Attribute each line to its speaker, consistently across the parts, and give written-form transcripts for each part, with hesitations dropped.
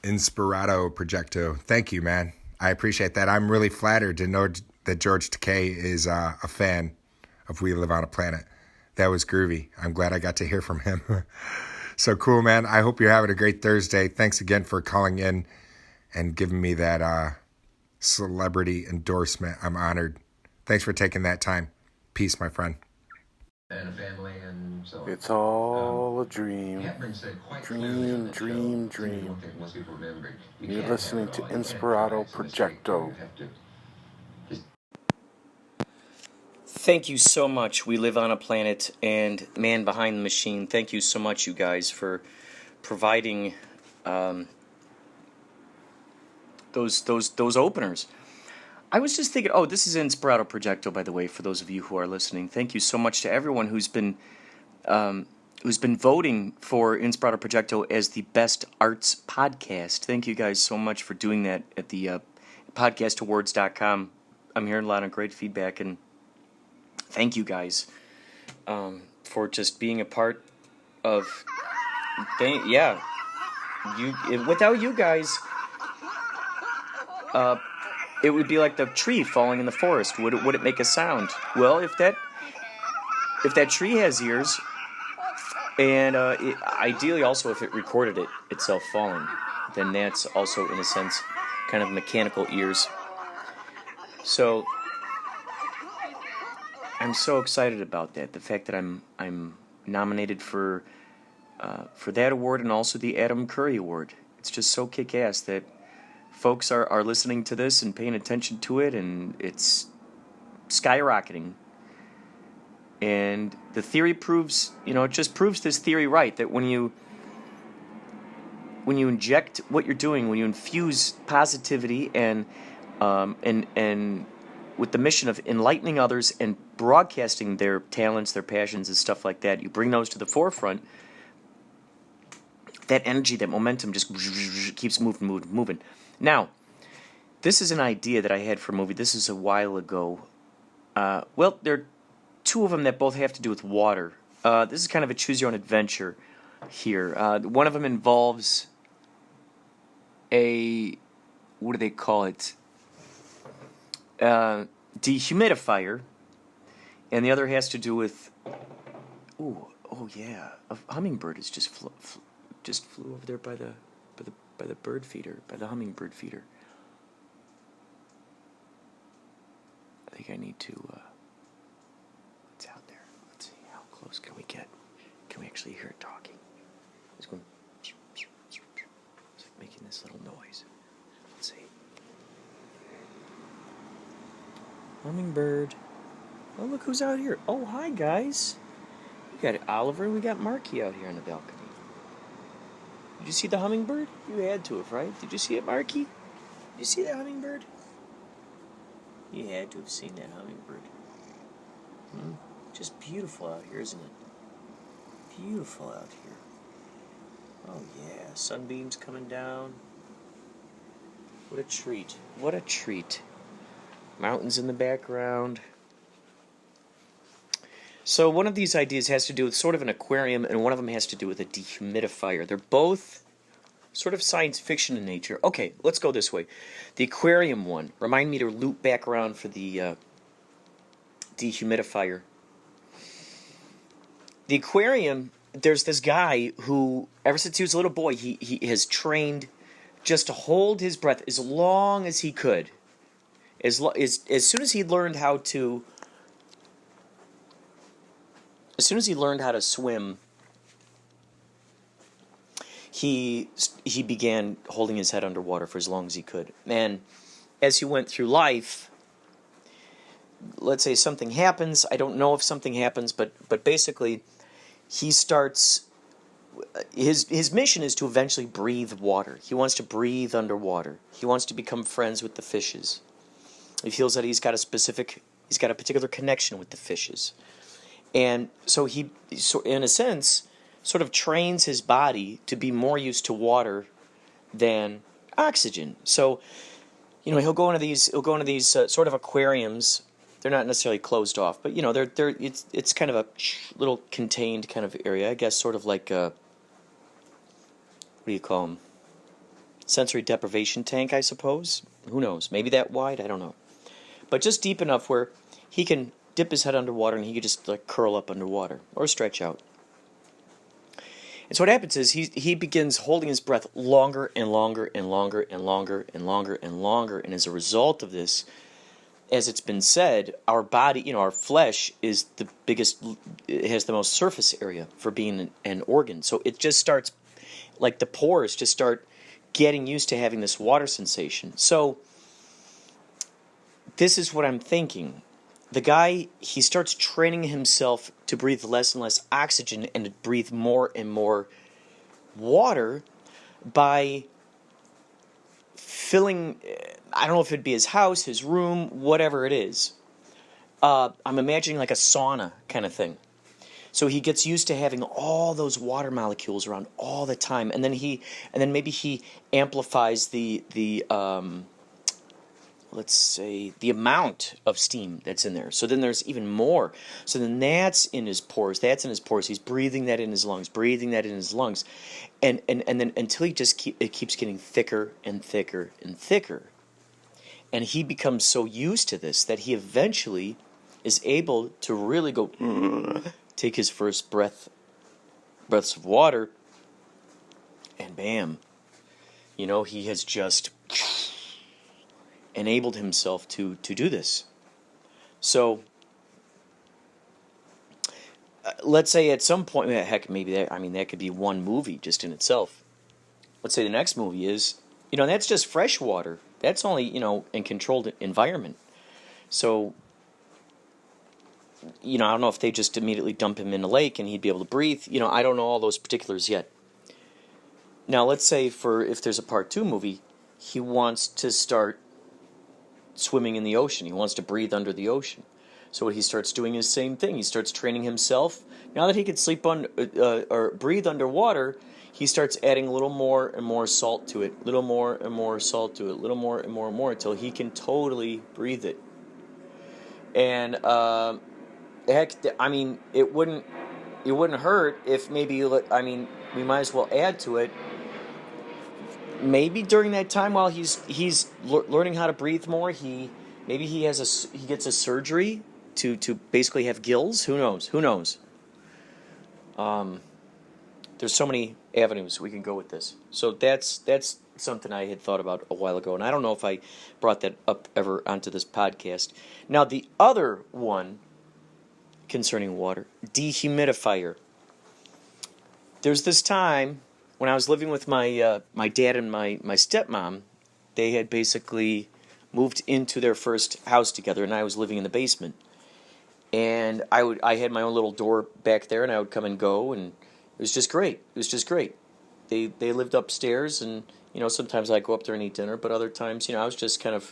Speaker 1: Inspirado, Projecto. Thank you, man. I appreciate that. I'm really flattered to know that George Takei is a fan of We Live on a Planet. That was groovy. I'm glad I got to hear from him. So cool, man. I hope you're having a great Thursday. Thanks again for calling in and giving me that celebrity endorsement. I'm honored. Thanks for taking that time. Peace, my friend.
Speaker 2: And a family and so on.
Speaker 3: It's all a dream. Dream. You're listening to Inspirado Projecto.
Speaker 4: Thank you so much. We Live on a Planet and Man Behind the Machine. Thank you so much, you guys, for providing those openers. I was just thinking, this is Inspirado Projecto, by the way, for those of you who are listening. Thank you so much to everyone who's been voting for Inspirado Projecto as the best arts podcast. Thank you guys so much for doing that at the podcastawards.com. I'm hearing a lot of great feedback, and thank you guys for just being a part of. Without you guys, it would be like the tree falling in the forest. Would it make a sound? Well, if that tree has ears, and ideally also if it recorded itself falling, then that's also in a sense kind of mechanical ears. So I'm so excited about that. The fact that I'm nominated for that award and also the Adam Curry Award. It's just so kick-ass that folks are listening to this and paying attention to it, and it's skyrocketing. And the theory proves, it just proves this theory right, that when you inject what you're doing, when you infuse positivity and with the mission of enlightening others and broadcasting their talents, their passions, and stuff like that, you bring those to the forefront, that energy, that momentum just keeps moving. Now, this is an idea that I had for a movie. This is a while ago. There are two of them that both have to do with water. This is kind of a choose-your-own-adventure here. One of them involves what do they call it? Dehumidifier, and the other has to do with a hummingbird is just flew over there by the bird feeder, by the hummingbird feeder. I think I need to what's out there? Let's see, how close can we get? Can we actually hear it talking? It's going, it's like making this little noise. Let's see. Hummingbird. Oh, look who's out here. Oh, hi, guys. We got Oliver and we got Marky out here on the balcony. Did you see the hummingbird? You had to have, right? Did you see it, Marky? Did you see that hummingbird? You had to have seen that hummingbird. Just beautiful out here, isn't it? Beautiful out here. Oh, yeah. Sunbeams coming down. What a treat. What a treat. Mountains in the background. So one of these ideas has to do with sort of an aquarium, and one of them has to do with a dehumidifier. They're both sort of science fiction in nature. Okay, let's go this way. The aquarium one. Remind me to loop back around for the dehumidifier. The aquarium, there's this guy who, ever since he was a little boy, he has trained just to hold his breath as long as he could. As soon as he learned how to swim, he began holding his head underwater for as long as he could. And as he went through life, let's say something happens. I don't know if something happens, but basically, he starts. His mission is to eventually breathe water. He wants to breathe underwater. He wants to become friends with the fishes. He feels that he's got a particular connection with the fishes. And so he, in a sense, sort of trains his body to be more used to water than oxygen. So, he'll go into these sort of aquariums. They're not necessarily closed off, but it's kind of a little contained kind of area. I guess sort of like what do you call them? sensory deprivation tank, I suppose. Who knows? Maybe that wide? I don't know. But just deep enough where he can dip his head underwater and he could just like curl up underwater or stretch out. And so what happens is he begins holding his breath longer and longer and longer and longer and longer and longer. And as a result of this, as it's been said, our body, our flesh is the biggest, it has the most surface area for being an organ. So it just starts, like the pores just start getting used to having this water sensation. So this is what I'm thinking. The guy, he starts training himself to breathe less and less oxygen and to breathe more and more water by filling, I don't know if it'd be his house, his room, whatever it is. I'm imagining like a sauna kind of thing. So he gets used to having all those water molecules around all the time, and then maybe he amplifies the let's say, the amount of steam that's in there. So then there's even more. So then that's in his pores. He's breathing that in his lungs, And then until it keeps getting thicker and thicker and thicker. And he becomes so used to this that he eventually is able to really go, take his first breaths of water, and bam, he has just enabled himself to do this. So let's say at some point, heck, maybe that could be one movie just in itself. Let's say the next movie is, that's just fresh water. That's only, in controlled environment. So, I don't know if they just immediately dump him in a lake and he'd be able to breathe. I don't know all those particulars yet. Now, let's say if there's a part 2 movie, he wants to start swimming in the ocean. He wants to breathe under the ocean. So what he starts doing is the same thing. He starts training himself. Now that he can sleep or breathe underwater, he starts adding a little more and more salt to it, little more and more salt to it, little more and more until he can totally breathe it. And heck, it wouldn't hurt if maybe, we might as well add to it. Maybe during that time while he's learning how to breathe more, he gets a surgery to basically have gills. Who knows? There's so many avenues we can go with this. So that's something I had thought about a while ago, and I don't know if I brought that up ever onto this podcast. Now the other one concerning water, dehumidifier. There's this time when I was living with my dad and my stepmom. They had basically moved into their first house together, and I was living in the basement. And I had my own little door back there, and I would come and go, and it was just great. They lived upstairs, and sometimes I'd go up there and eat dinner, but other times, I was just it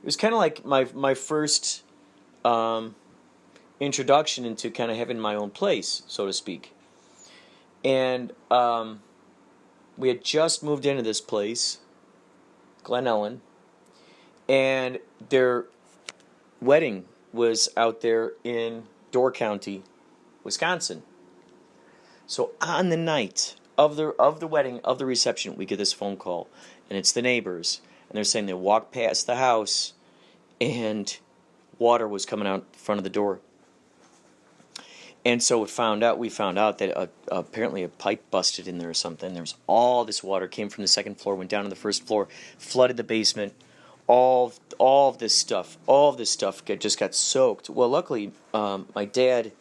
Speaker 4: was kind of like my first introduction into kind of having my own place, so to speak. And we had just moved into this place, Glen Ellen, and their wedding was out there in Door County, Wisconsin. So on the night of the wedding, of the reception, we get this phone call, and it's the neighbors, and they're saying they walked past the house, and water was coming out front of the door. And so we found out that apparently a pipe busted in there or something. There was all this water came from the second floor, went down to the first floor, flooded the basement. All of this stuff just got soaked. Well, luckily, my dad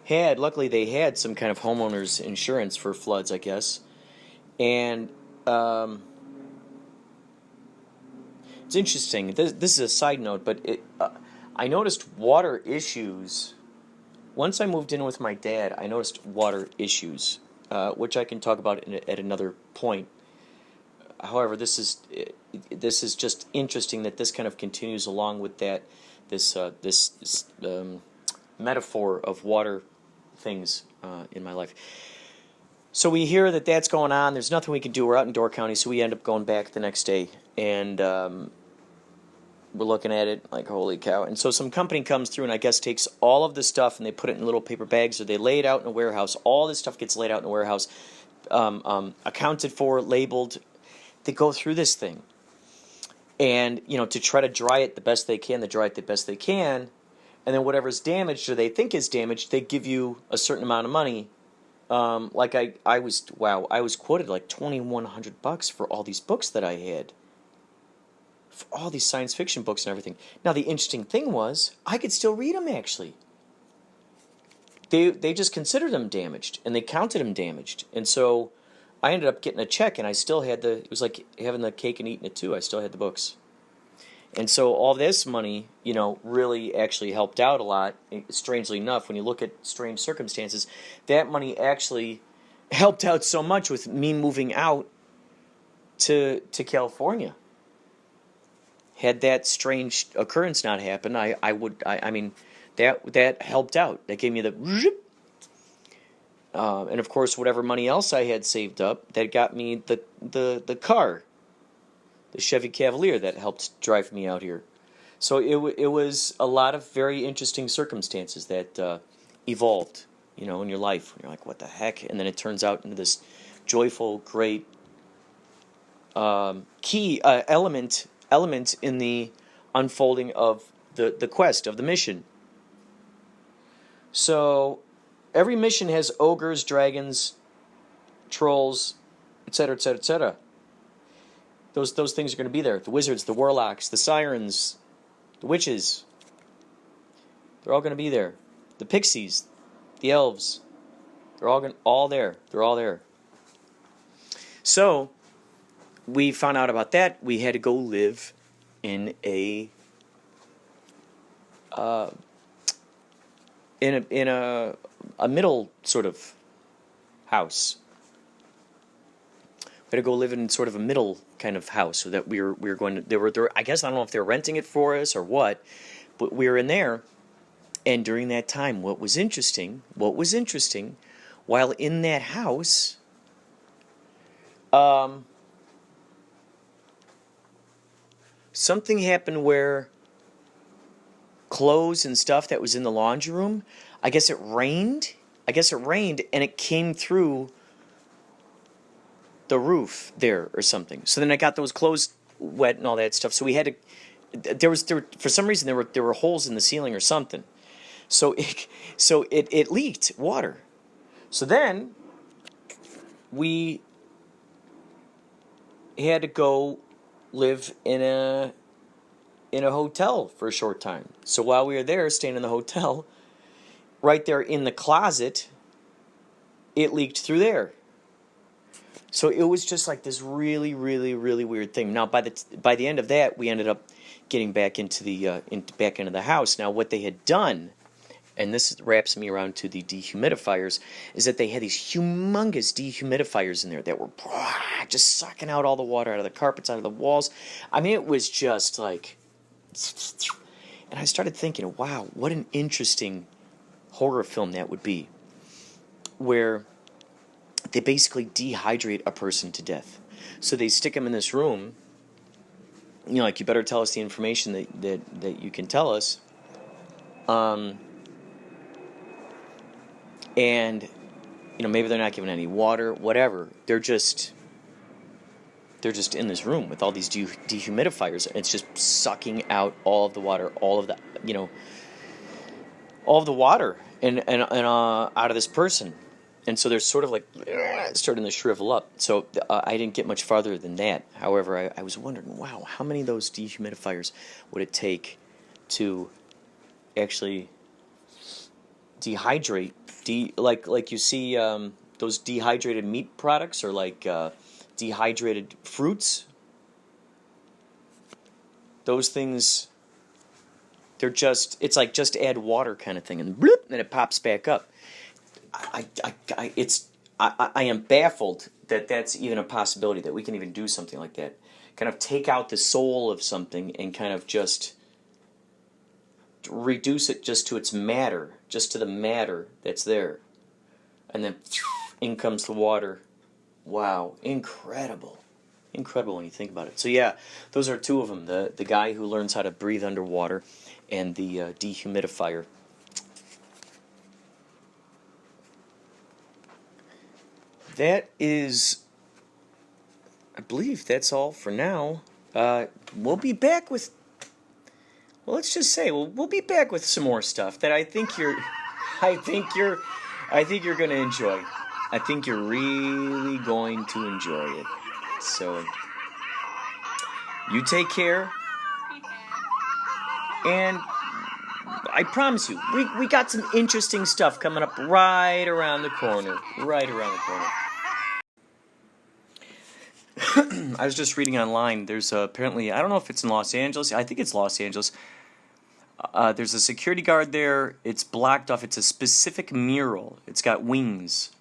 Speaker 4: they had some kind of homeowner's insurance for floods, I guess. And it's interesting. This is a side note, but I noticed water issues. Once I moved in with my dad, I noticed water issues, which I can talk about at another point. However, this is just interesting that this kind of continues along with this metaphor of water things in my life. So we hear that that's going on. There's nothing we can do. We're out in Door County, so we end up going back the next day, and we're looking at it like, holy cow. And so some company comes through and I guess takes all of the stuff and they put it in little paper bags, or they lay it out in a warehouse. All this stuff gets laid out in a warehouse, accounted for, labeled. they go through this thing. And, to try to dry it the best they can, they dry it the best they can. And then whatever's damaged or they think is damaged, they give you a certain amount of money. Like I was quoted like $2,100 for all these books that I had. For all these science fiction books and everything. Now, the interesting thing was, I could still read them, actually. They just considered them damaged, and they counted them damaged. And so I ended up getting a check, and I still had it was like having the cake and eating it too. I still had the books. And so all this money, really actually helped out a lot. Strangely enough, when you look at strange circumstances, that money actually helped out so much with me moving out to California. Had that strange occurrence not happen, I mean, that helped out. That gave me the, and of course, whatever money else I had saved up, that got me the car, the Chevy Cavalier that helped drive me out here. So it was a lot of very interesting circumstances that evolved, in your life. When you're like, what the heck? And then it turns out into this joyful, great key element in the unfolding of the quest, of the mission. So every mission has ogres, dragons, trolls, etc., etc., etc. Those things are going to be there. The wizards, the warlocks, the sirens, the witches. They're all going to be there. The pixies, the elves. They're all there. They're all there. So we found out about that. We had to go live in a middle sort of house. We had to go live in sort of a middle kind of house, so that we were going to. They were I guess, I don't know if they were renting it for us or what, but we were in there. And during that time, what was interesting, while in that house, something happened where clothes and stuff that was in the laundry room, I guess it rained, and it came through the roof there or something. So then I got those clothes wet and all that stuff. So we had to. There for some reason there were holes in the ceiling or something. So it leaked water. So then we had to go live in a hotel for a short time. So while we were there, staying in the hotel, right there in the closet, it leaked through there. So it was just like this really, really, really weird thing. Now, by the end of that, we ended up getting back into the house. Now, what they had done, and this wraps me around to the dehumidifiers, is that they had these humongous dehumidifiers in there that were just sucking out all the water out of the carpets, out of the walls. I mean, it was just like... And I started thinking, wow, what an interesting horror film that would be, where they basically dehydrate a person to death. So they stick them in this room, like, you better tell us the information that you can tell us. And, maybe they're not given any water, whatever. They're just in this room with all these dehumidifiers, and it's just sucking out all of the water, all of the water and out of this person. And so they're sort of like starting to shrivel up. So I didn't get much farther than that. However, I was wondering, wow, how many of those dehumidifiers would it take to actually dehydrate? Like you see those dehydrated meat products, or like dehydrated fruits. Those things, it's like just add water kind of thing, and bloop, and it pops back up. I am baffled that that's even a possibility, that we can even do something like that. Kind of take out the soul of something and kind of just reduce it just to its matter, just to the matter that's there. And then in comes the water. Wow, incredible. Incredible when you think about it. So yeah, those are two of them. The guy who learns how to breathe underwater, and the dehumidifier. That is I believe that's all for now. We'll be back with... Well, let's just say we'll be back with some more stuff that I think you're going to enjoy. I think you're really going to enjoy it. So, you take care. And I promise you, we got some interesting stuff coming up right around the corner. Right around the corner. I was just reading online. There's apparently, I don't know if it's in Los Angeles. I think it's Los Angeles. There's a security guard there. It's blocked off. It's a specific mural. It's got wings.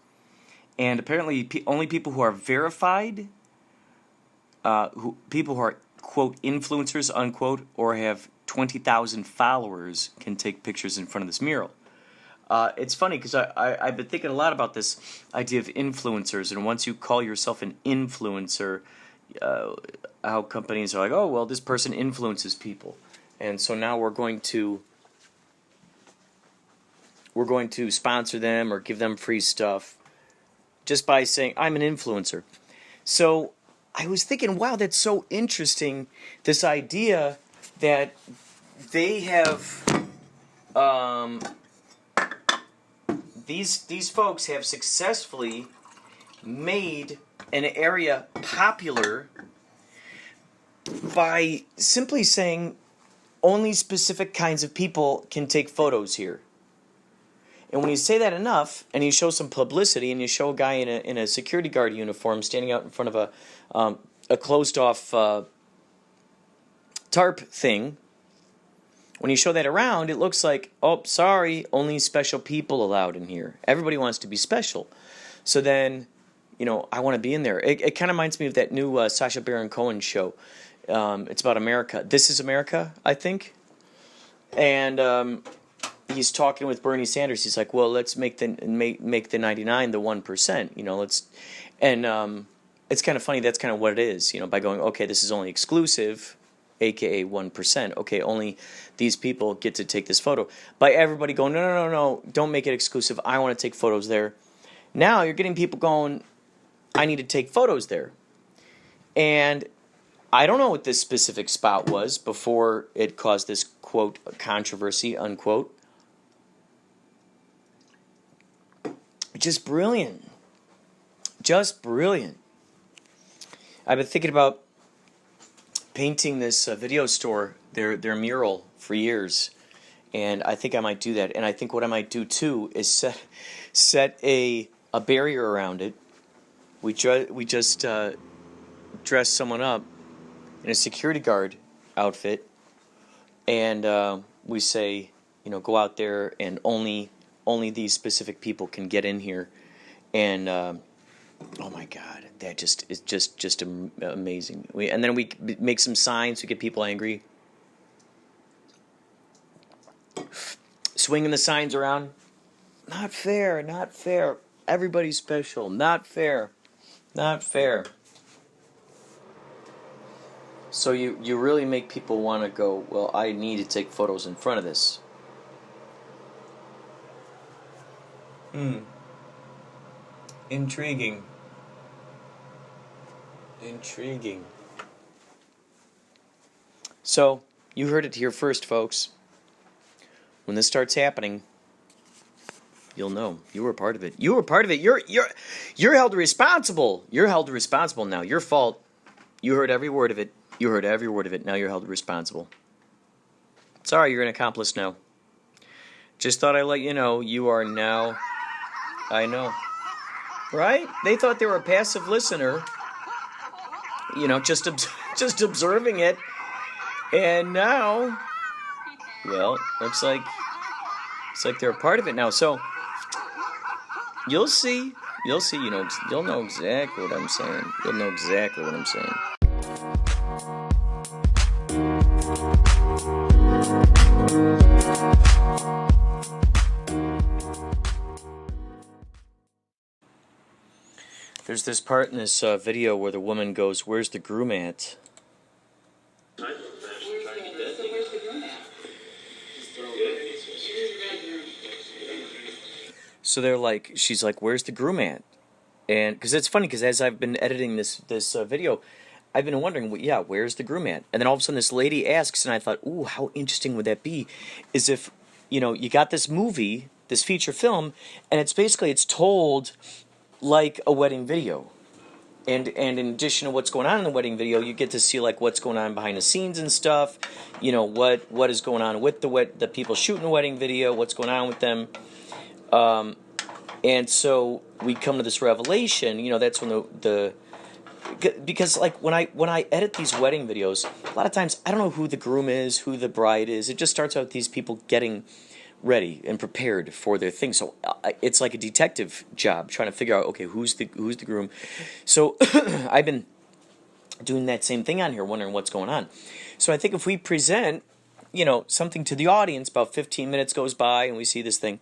Speaker 4: And apparently only people who are verified, people who are, quote, influencers, unquote, or have 20,000 followers can take pictures in front of this mural. It's funny because I've been thinking a lot about this idea of influencers, and once you call yourself an influencer, how companies are like, oh, well, this person influences people. And so now we're going to sponsor them or give them free stuff just by saying, I'm an influencer. So I was thinking, wow, that's so interesting, this idea that they have, these folks have successfully made an area popular by simply saying only specific kinds of people can take photos here. And when you say that enough, and you show some publicity, and you show a guy in a security guard uniform standing out in front of a closed-off tarp thing, when you show that around, it looks like, oh, sorry, only special people allowed in here. Everybody wants to be special. So then, I want to be in there. It kind of reminds me of that new Sacha Baron Cohen show. It's about America. This is America, I think. And he's talking with Bernie Sanders. He's like, well, let's make the 99 the 1%. And it's kind of funny. That's kind of what it is. By going, okay, this is only exclusive, aka 1%. Okay, only these people get to take this photo. By everybody going, no, don't make it exclusive. I want to take photos there. Now you're getting people going, I need to take photos there. And I don't know what this specific spot was before it caused this, quote, controversy, unquote. Just brilliant. Just brilliant. I've been thinking about painting this video store, their mural, for years. And I think I might do that. And I think what I might do, too, is set a barrier around it. We just dress someone up in a security guard outfit, and we say, go out there, and only these specific people can get in here. And oh my God, that is just amazing. And then we make some signs to get people angry, swinging the signs around. Not fair, not fair. Everybody's special. Not fair, not fair. So you really make people want to go, well, I need to take photos in front of this. Intriguing. So, you heard it here first, folks. When this starts happening, you'll know. You were part of it. You were part of it. You're held responsible. You're held responsible now. Your fault. You heard every word of it. You heard every word of it. Now you're held responsible. Sorry, you're an accomplice now. Just thought I'd let you know. You are now... I know. Right? They thought they were a passive listener. Just observing it. And now... Well, looks like they're a part of it now. So, you'll see. You'll see. You'll know exactly what I'm saying. You'll know exactly what I'm saying. There's this part in this video where the woman goes, "Where's the groom at?" So she's like, "Where's the groom at?" And because it's funny, because as I've been editing this video, I've been wondering, well, yeah, where's the groom at? And then all of a sudden this lady asks, and I thought, ooh, how interesting would that be? Is if, you got this movie, this feature film, and it's told like a wedding video. And in addition to what's going on in the wedding video, you get to see like what's going on behind the scenes and stuff. What is going on with the people shooting the wedding video, what's going on with them. And so we come to this revelation. That's when because like when I edit these wedding videos, a lot of times I don't know who the groom is, who the bride is. It just starts out with these people getting ready and prepared for their thing. So it's like a detective job trying to figure out, okay, who's the groom. So I've been doing that same thing on here, wondering what's going on. So I think if we present, something to the audience, about 15 minutes goes by and we see this thing,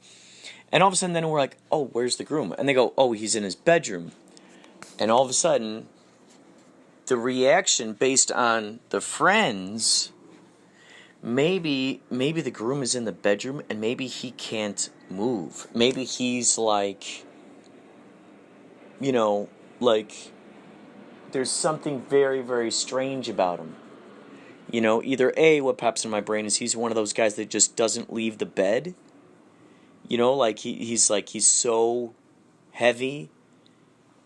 Speaker 4: and all of a sudden then we're like, oh, where's the groom? And they go, oh, he's in his bedroom. And all of a sudden the reaction based on the friends, maybe the groom is in the bedroom and maybe he can't move. Maybe he's like, like there's something very, very strange about him. Either A, what pops in my brain is he's one of those guys that just doesn't leave the bed. Like he's so heavy.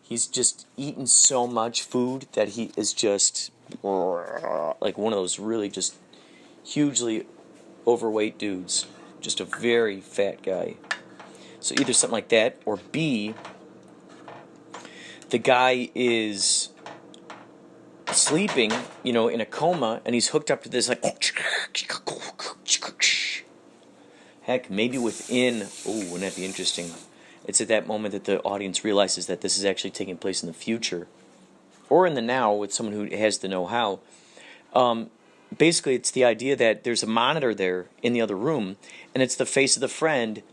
Speaker 4: He's just eaten so much food that he is just like one of those really just hugely overweight dudes, just a very fat guy. So either something like that, or B, the guy is sleeping, in a coma, and he's hooked up to this like, heck, maybe within, wouldn't that be interesting? It's at that moment that the audience realizes that this is actually taking place in the future, or in the now with someone who has the know-how. Basically, it's the idea that there's a monitor there in the other room, and it's the face of the friend,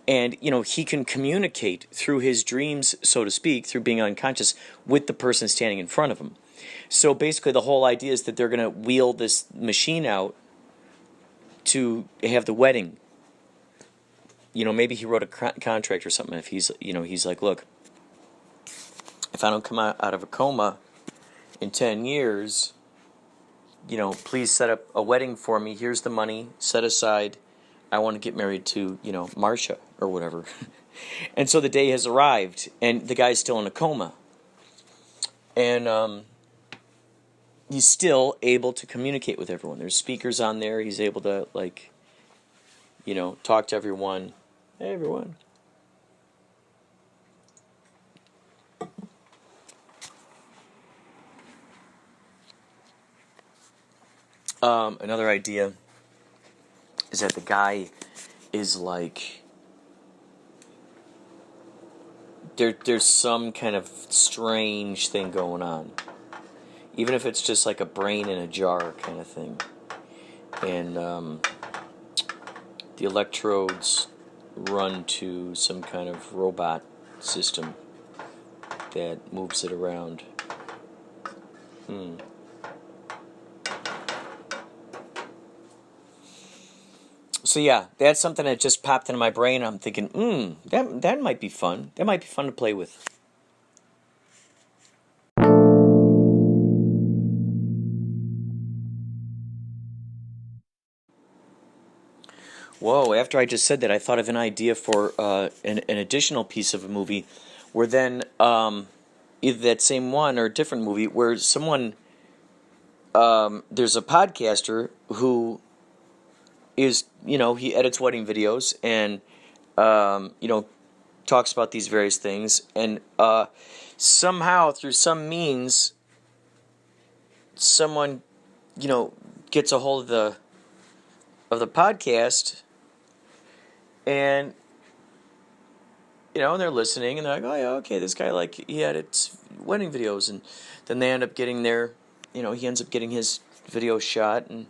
Speaker 4: and, he can communicate through his dreams, so to speak, through being unconscious, with the person standing in front of him. So basically, the whole idea is that they're going to wheel this machine out to have the wedding. Maybe he wrote a contract or something. If he's like, look, if I don't come out of a coma in 10 years... please set up a wedding for me. Here's the money set aside. I want to get married to, Marcia or whatever. And so the day has arrived, and the guy's still in a coma. And he's still able to communicate with everyone. There's speakers on there. He's able to, talk to everyone. Hey, everyone. Another idea is that the guy is like, there's some kind of strange thing going on, even if it's just like a brain in a jar kind of thing, and the electrodes run to some kind of robot system that moves it around. So yeah, that's something that just popped into my brain. I'm thinking, that might be fun. That might be fun to play with. Whoa, after I just said that, I thought of an idea for an additional piece of a movie where then either that same one or a different movie where someone, there's a podcaster who is, he edits wedding videos and, talks about these various things, and somehow, through some means, someone, gets a hold of the podcast, and, and they're listening, and they're like, oh, yeah, okay, this guy, he edits wedding videos, and then they end up getting he ends up getting his video shot, and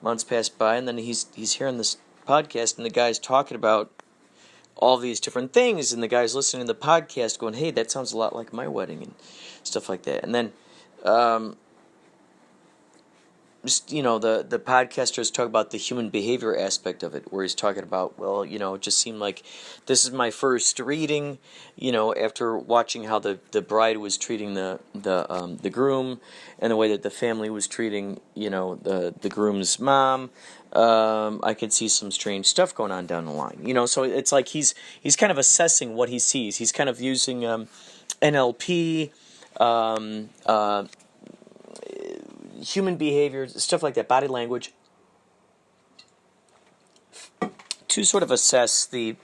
Speaker 4: months pass by, and then he's hearing this podcast, and the guy's talking about all these different things, and the guy's listening to the podcast going, hey, that sounds a lot like my wedding, and stuff like that. And then the podcasters talk about the human behavior aspect of it, where he's talking about, well, it just seemed like this is my first reading, after watching how the bride was treating the groom, and the way that the family was treating, the groom's mom. I could see some strange stuff going on down the line, So it's like he's kind of assessing what he sees. He's kind of using NLP. Human behavior, stuff like that, body language, to sort of assess the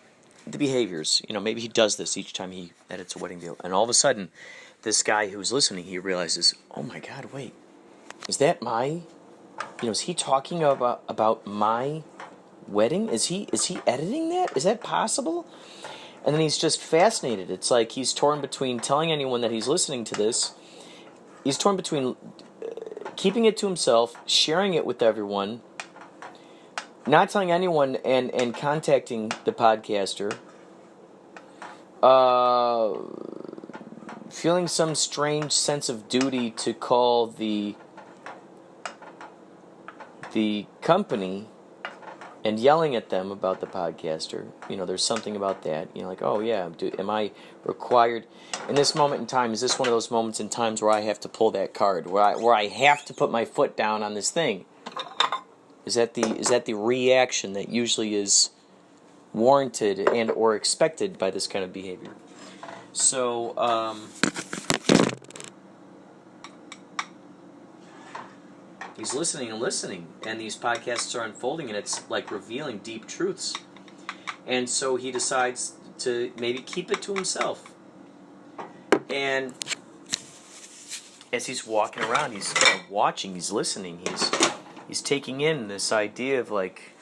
Speaker 4: behaviors. Maybe he does this each time he edits a wedding video, and all of a sudden, this guy who's listening, he realizes, oh my God, wait, is that my? Is he talking about my wedding? Is he editing that? Is that possible? And then he's just fascinated. It's like he's torn between telling anyone that he's listening to this. He's torn between keeping it to himself, sharing it with everyone, not telling anyone, and contacting the podcaster, feeling some strange sense of duty to call the company and yelling at them about the podcaster. There's something about that. Like, oh yeah, am I required in this moment in time? Is this one of those moments in times where I have to pull that card, where I have to put my foot down on this thing? Is that the reaction that usually is warranted and or expected by this kind of behavior? So, he's listening and listening, and these podcasts are unfolding, and it's like revealing deep truths. And so he decides to maybe keep it to himself. And as he's walking around, he's watching, he's listening, he's taking in this idea of like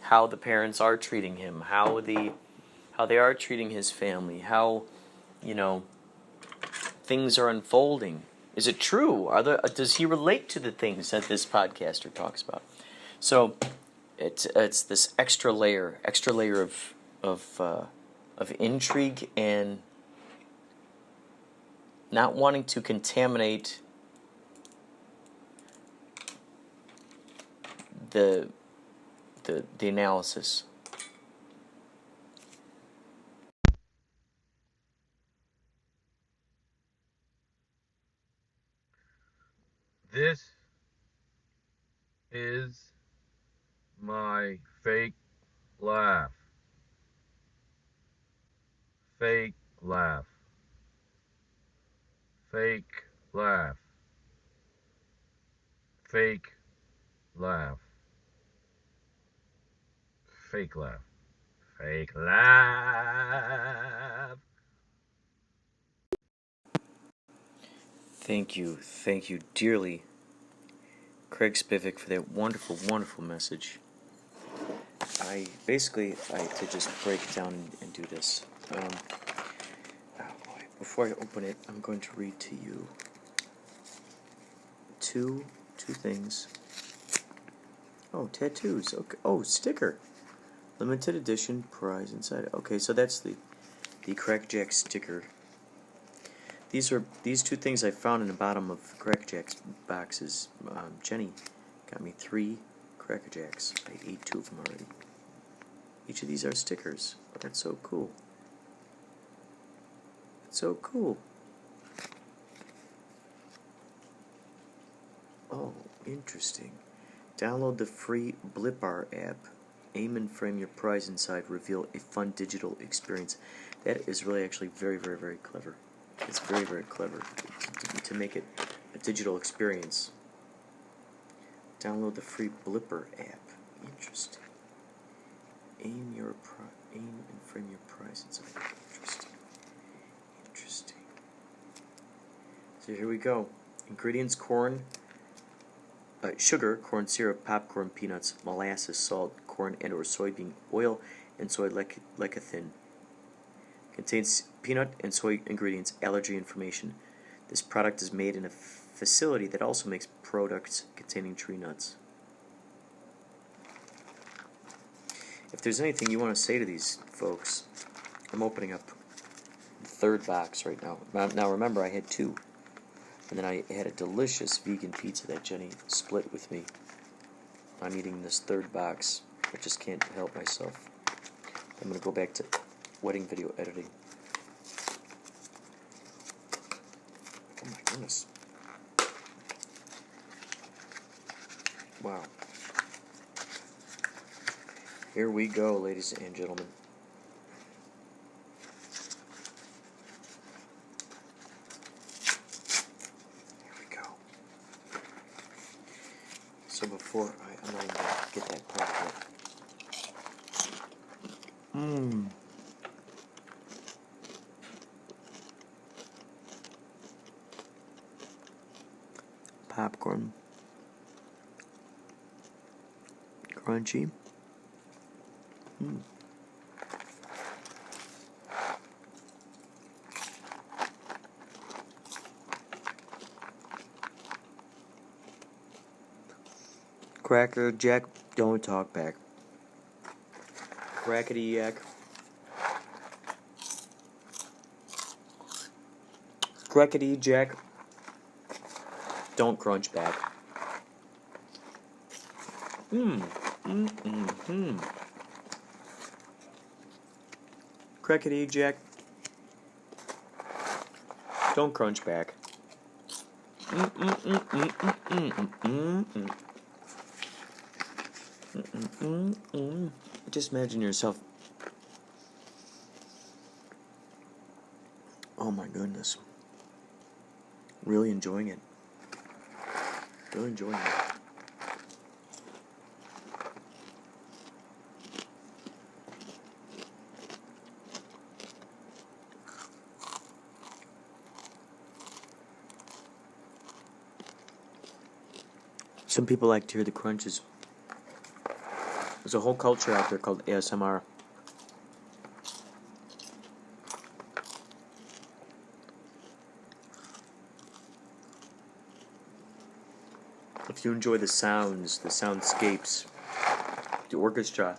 Speaker 4: how the parents are treating him, how they are treating his family, how things are unfolding. Is it true? Does he relate to the things that this podcaster talks about? So it's this extra layer of intrigue and not wanting to contaminate the analysis.
Speaker 3: This is my fake laugh. Fake laugh. Fake laugh. Fake laugh. Fake laugh. Fake laugh.
Speaker 4: Thank you dearly, Craig Spivak, for that wonderful, wonderful message. I to just break it down and do this. Before I open it, I'm going to read to you two things. Oh, tattoos. Okay. Oh, sticker. Limited edition prize inside. Okay, so that's the Crackjack sticker. These two things I found in the bottom of Crackjack's boxes. Jenny got me 3 Crackerjacks. I ate 2 of them already. Each of these are stickers. Oh, that's so cool. It's so cool. Oh, interesting. Download the free Blipar app. Aim and frame your prize inside. Reveal a fun digital experience. That is really actually very, very, very clever. It's very, very clever to make it a digital experience. Download the free Blipper app. Interesting. Aim and frame your prize inside. Interesting. So here we go. Ingredients: corn, sugar, corn syrup, popcorn, peanuts, molasses, salt, corn and or soybean oil, and soy lecithin. Contains peanut and soy ingredients. Allergy information. This product is made in a facility that also makes products containing tree nuts. If there's anything you want to say to these folks, I'm opening up the 3rd box right now. Now remember, I had 2. And then I had a delicious vegan pizza that Jenny split with me. I'm eating this third box. I just can't help myself. I'm going to go back to wedding video editing. Oh my goodness. Wow. Here we go, ladies and gentlemen. Here we go. So before I'm not even going to get that part of it. Popcorn. Crunchy. Cracker Jack, don't talk back. Crackety yak. Crackety Jack, don't crunch back. Crackety Jack, don't crunch back. Just imagine yourself. Oh my goodness. Really enjoying it. Really enjoying it. Some people like to hear the crunches. There's a whole culture out there called ASMR. If you enjoy the sounds, the soundscapes, the orchestra.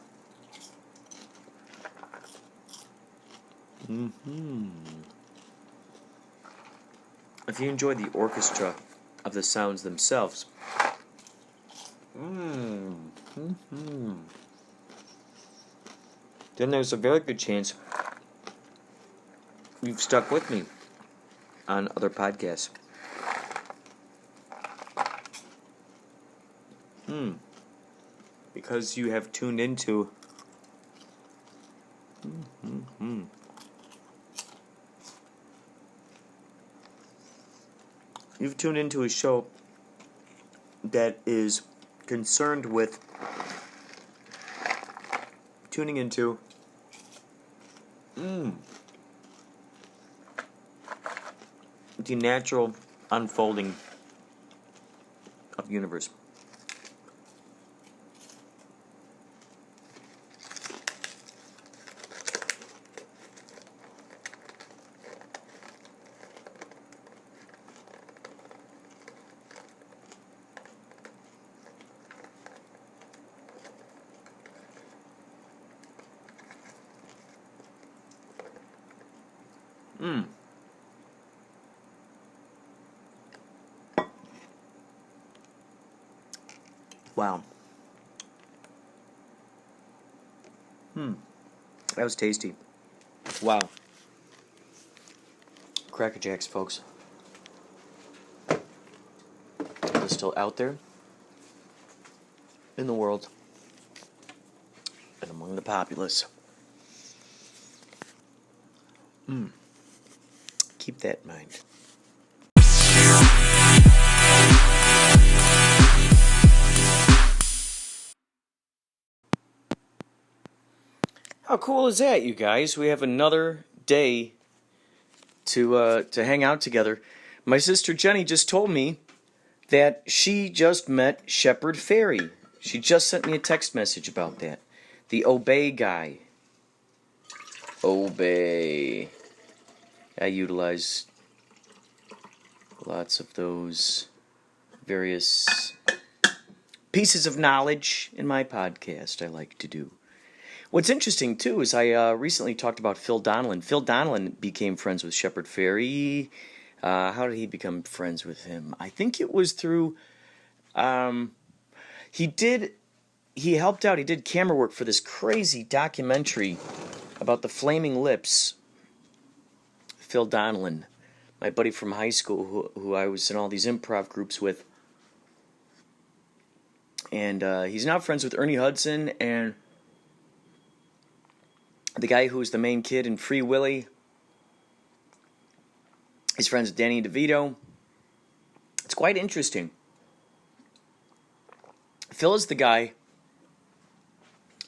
Speaker 4: If you enjoy the orchestra of the sounds themselves. Then there's a very good chance you've stuck with me on other podcasts. Because you have tuned into you've tuned into a show that is concerned with tuning into the natural unfolding of the universe. Wow. That was tasty. Wow. Cracker Jacks, folks. They're still out there in the world and among the populace. Keep that in mind. How cool is that, you guys? We have another day to hang out together. My sister Jenny just told me that she just met Shepard Fairey. She just sent me a text message about that. The Obey guy. Obey. I utilize lots of those various pieces of knowledge in my podcast I like to do. What's interesting, too, is I recently talked about Phil Donlin. Phil Donlin became friends with Shepard Fairey How did he become friends with him? I think it was through. He helped out. He did camera work for this crazy documentary about the Flaming Lips. Phil Donlin, my buddy from high school, who I was in all these improv groups with. And he's now friends with Ernie Hudson and the guy who's the main kid in Free Willy. He's friends with Danny DeVito. It's quite interesting. Phil is the guy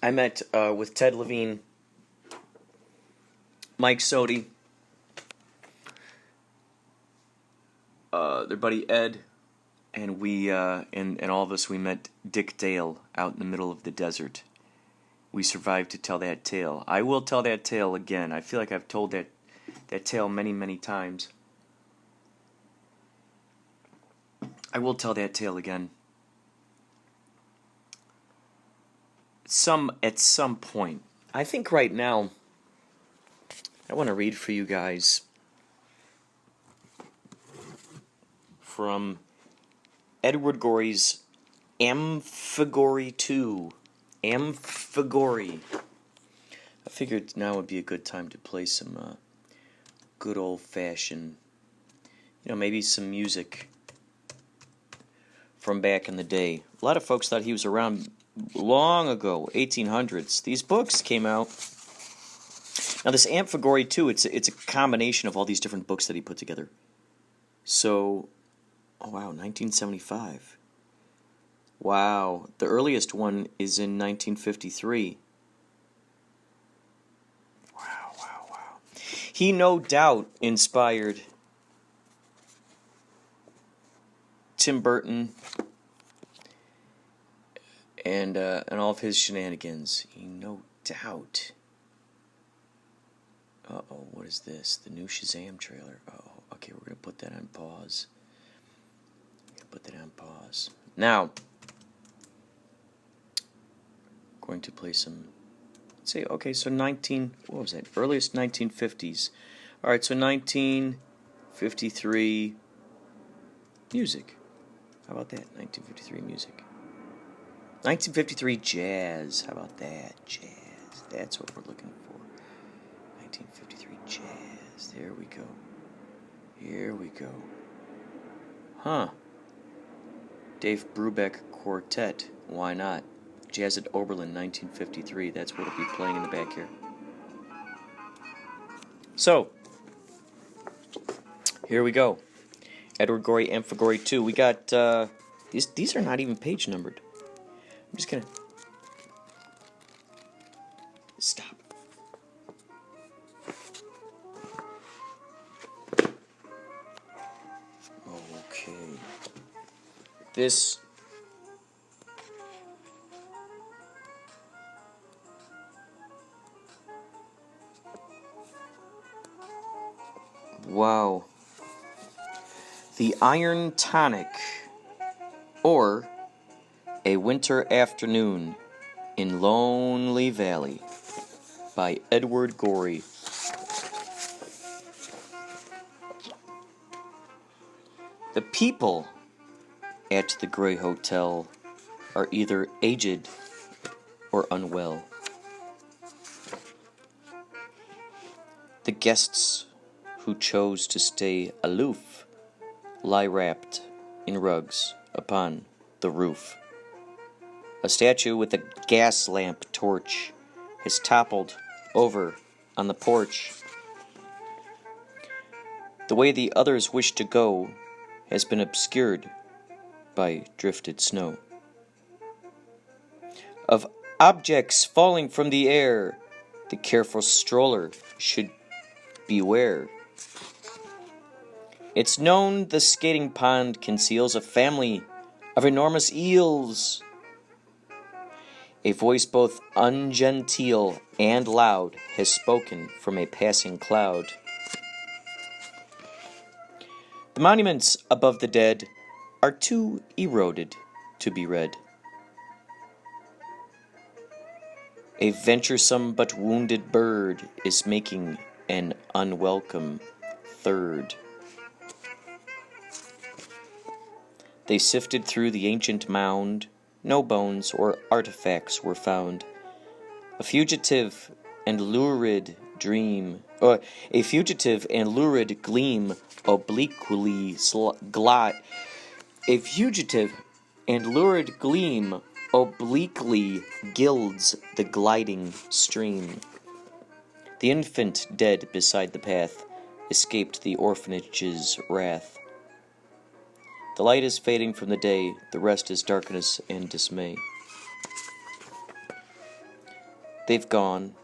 Speaker 4: I met with Ted Levine, Mike Sodi, their buddy Ed, and we and all of us, we met Dick Dale out in the middle of the desert. We survived to tell that tale. I will tell that tale again. I feel like I've told that tale many, many times. I will tell that tale again. At some point. I think right now, I want to read for you guys from Edward Gorey's Amphigory 2. Amphigory. I figured now would be a good time to play some good old-fashioned, maybe some music from back in the day. A lot of folks thought he was around long ago, 1800s. These books came out. Now this Amphigory 2, it's a combination of all these different books that he put together. So, oh wow, 1975. Wow, the earliest one is in 1953. Wow. He no doubt inspired Tim Burton and all of his shenanigans. He no doubt. Uh-oh, what is this? The new Shazam trailer. Oh, okay, we're going to put that on pause. Now, going to play some, let's say, okay, so what was that? Earliest 1950s. All right, so 1953 music. How about that? 1953 music. 1953 jazz. How about that? Jazz. That's what we're looking for. 1953 jazz. There we go. Here we go. Huh. Dave Brubeck Quartet. Why not? Jazz at Oberlin, 1953. That's what will be playing in the back here. So, here we go. Edward Gorey, Amphigory 2. We got, these are not even page numbered. I'm just gonna stop. Okay. This wow. The Iron Tonic, or A Winter Afternoon in Lonely Valley by Edward Gorey. The people at the Grey Hotel are either aged or unwell. The guests who chose to stay aloof lie wrapped in rugs upon the roof. A statue with a gas lamp torch has toppled over on the porch. The way the others wish to go has been obscured by drifted snow. Of objects falling from the air, the careful stroller should beware. It's known the skating pond conceals a family of enormous eels. A voice both ungenteel and loud has spoken from a passing cloud. The monuments above the dead are too eroded to be read. A venturesome but wounded bird is making an unwelcome third. They sifted through the ancient mound. No bones or artifacts were found. A fugitive and lurid dream, or a fugitive and lurid gleam obliquely a fugitive and lurid gleam obliquely gilds the gliding stream. The infant dead beside the path escaped the orphanage's wrath. The light is fading from the day, the rest is darkness and dismay. They've gone,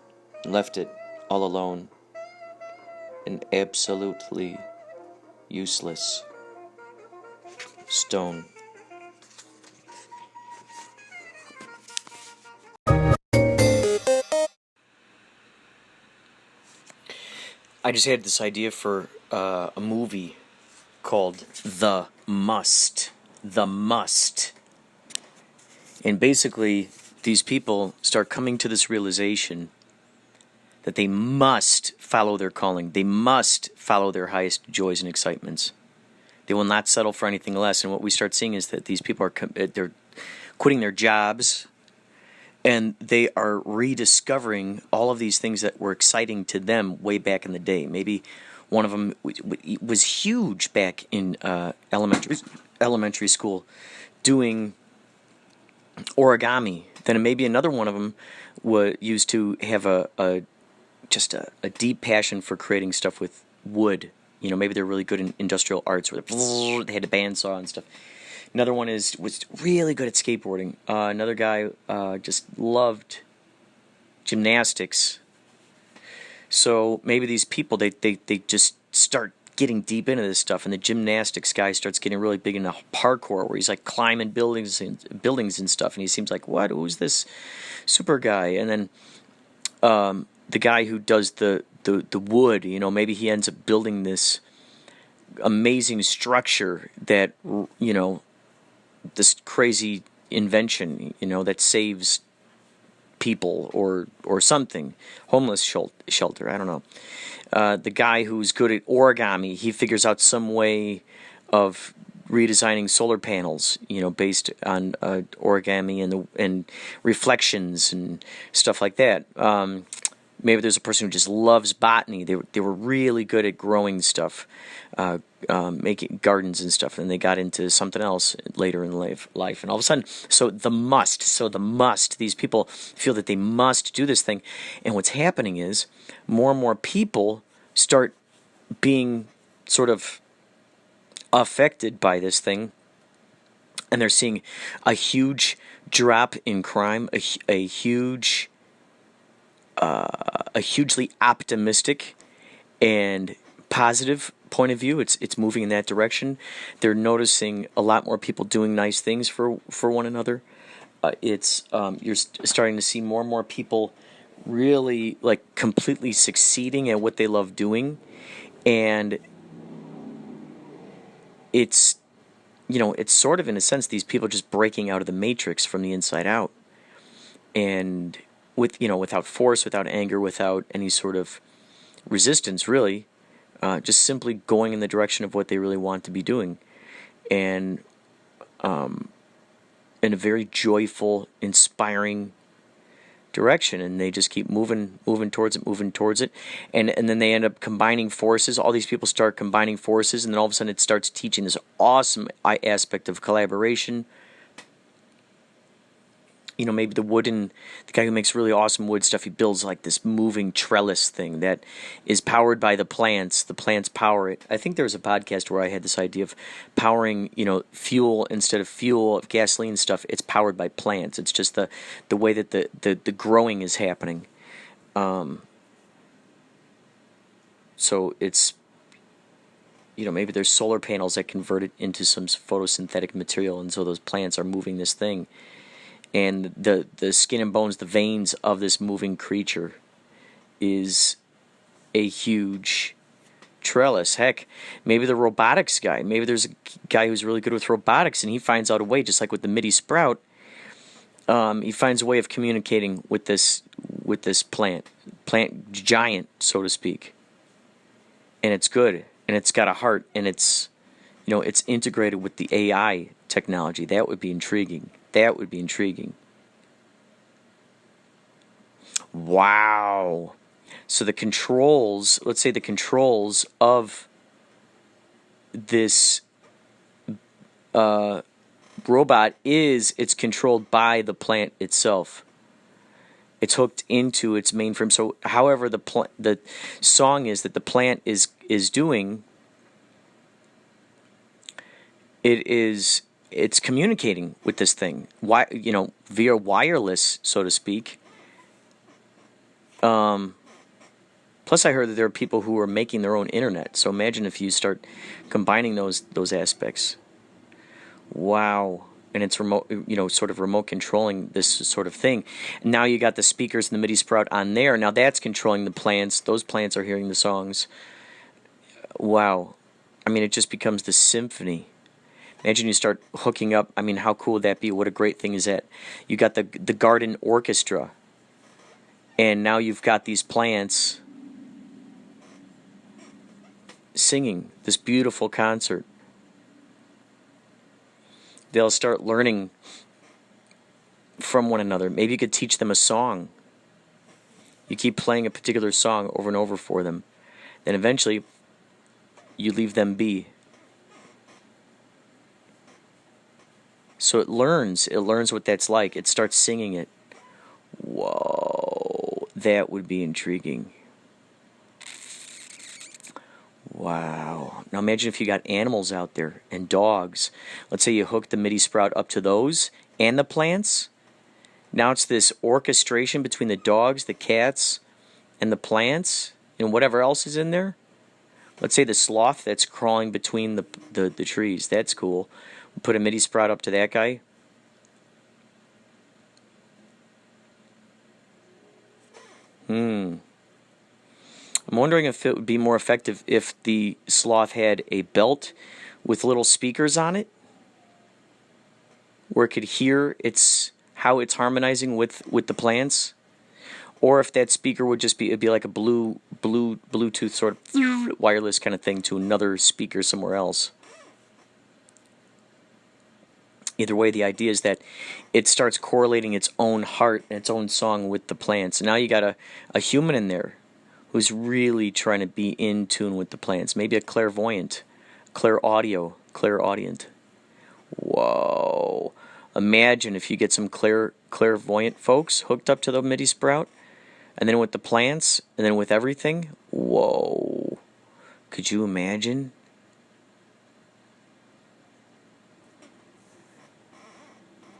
Speaker 4: left it all alone, an absolutely useless stone. I just had this idea for a movie called The Must. The Must. And basically, these people start coming to this realization that they must follow their calling. They must follow their highest joys and excitements. They will not settle for anything less. And what we start seeing is that these people they're quitting their jobs, and they are rediscovering all of these things that were exciting to them way back in the day. Maybe one of them was huge back in elementary school, doing origami. Then maybe another one of them used to have a deep passion for creating stuff with wood. Maybe they're really good in industrial arts, where they had a bandsaw and stuff. Another one was really good at skateboarding. Another guy just loved gymnastics. So maybe these people, they just start getting deep into this stuff, and the gymnastics guy starts getting really big into parkour, where he's like climbing buildings and stuff, and he seems like, what? Who's this super guy? And then the guy who does the wood, maybe he ends up building this amazing structure that, this crazy invention, that saves people or something. Homeless shelter, I don't know. The guy who's good at origami, he figures out some way of redesigning solar panels, based on origami and reflections and stuff like that. Maybe there's a person who just loves botany. They were really good at growing stuff, making gardens and stuff, and they got into something else later in life. And all of a sudden, these people feel that they must do this thing. And what's happening is more and more people start being sort of affected by this thing, and they're seeing a huge drop in crime, a hugely optimistic and positive point of view. It's moving in that direction. They're noticing a lot more people doing nice things for one another. You're starting to see more and more people really completely succeeding at what they love doing, and it's sort of, in a sense, these people just breaking out of the matrix from the inside out, and without force, without anger, without any sort of resistance, really, just simply going in the direction of what they really want to be doing, and in a very joyful, inspiring direction, and they just keep moving towards it, and then they end up combining forces. All these people start combining forces, and then all of a sudden it starts teaching this awesome aspect of collaboration. Maybe the guy who makes really awesome wood stuff, he builds this moving trellis thing that is powered by the plants. The plants power it. I think there was a podcast where I had this idea of powering, fuel instead of fuel, of gasoline stuff. It's powered by plants. It's just the way that the growing is happening. So it's, maybe there's solar panels that convert it into some photosynthetic material, and so those plants are moving this thing. And the skin and bones, the veins of this moving creature is a huge trellis. Heck, maybe the robotics guy, maybe there's a guy who's really good with robotics, and he finds out a way, just like with the MIDI sprout, he finds a way of communicating with this plant giant, so to speak. And it's good, and it's got a heart, and it's integrated with the AI technology. That would be intriguing. That would be intriguing. Wow. So the controls, let's say the controls of this robot it's controlled by the plant itself. It's hooked into its mainframe. So however the song is that the plant is doing, it's communicating with this thing. Why, via wireless, so to speak. Plus, I heard that there are people who are making their own internet. So imagine if you start combining those aspects. Wow. And it's remote, sort of remote controlling this sort of thing. And now you got the speakers and the MIDI sprout on there. Now that's controlling the plants. Those plants are hearing the songs. Wow. I mean, it just becomes the symphony. Imagine you start hooking up. I mean, how cool would that be? What a great thing is that? You got the garden orchestra. And now you've got these plants singing this beautiful concert. They'll start learning from one another. Maybe you could teach them a song. You keep playing a particular song over and over for them. Then eventually, you leave them be. So it learns what that's like. It starts singing it. Whoa, that would be intriguing. Wow. Now imagine if you got animals out there and dogs. Let's say you hook the MIDI sprout up to those and the plants. Now it's this orchestration between the dogs, the cats, and the plants, and whatever else is in there. Let's say the sloth that's crawling between the trees. That's cool. We'll put a MIDI sprout up to that guy. I'm wondering if it would be more effective if the sloth had a belt with little speakers on it, where it could hear how it's harmonizing with the plants, or if that speaker would just be like a Bluetooth sort of wireless kind of thing to another speaker somewhere else. Either way, the idea is that it starts correlating its own heart and its own song with the plants. And now you got a human in there who's really trying to be in tune with the plants. Maybe a clairvoyant, clairaudient. Whoa. Imagine if you get some clairvoyant folks hooked up to the MIDI sprout, and then with the plants, and then with everything. Whoa. Could you imagine?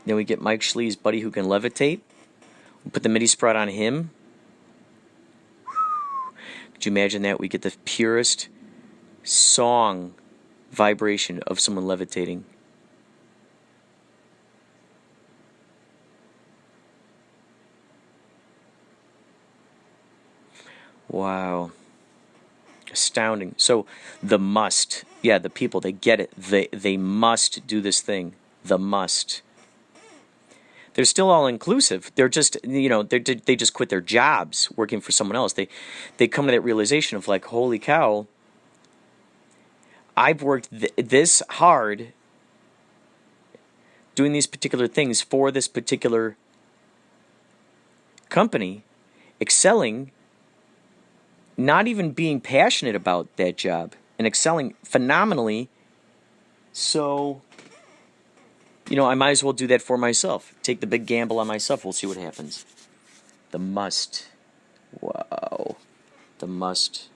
Speaker 4: Then we get Mike Schlee's buddy who can levitate. We put the MIDI sprout on him. Could you imagine that? We get the purest song vibration of someone levitating. Wow. Astounding. So the people, they get it. They must do this thing. The must. They're still all inclusive. They're just, they just quit their jobs working for someone else. They come to that realization of like, holy cow, I've worked this hard doing these particular things for this particular company, excelling, not even being passionate about that job, and excelling phenomenally. So, I might as well do that for myself. Take the big gamble on myself. We'll see what happens. The must. Wow. The must.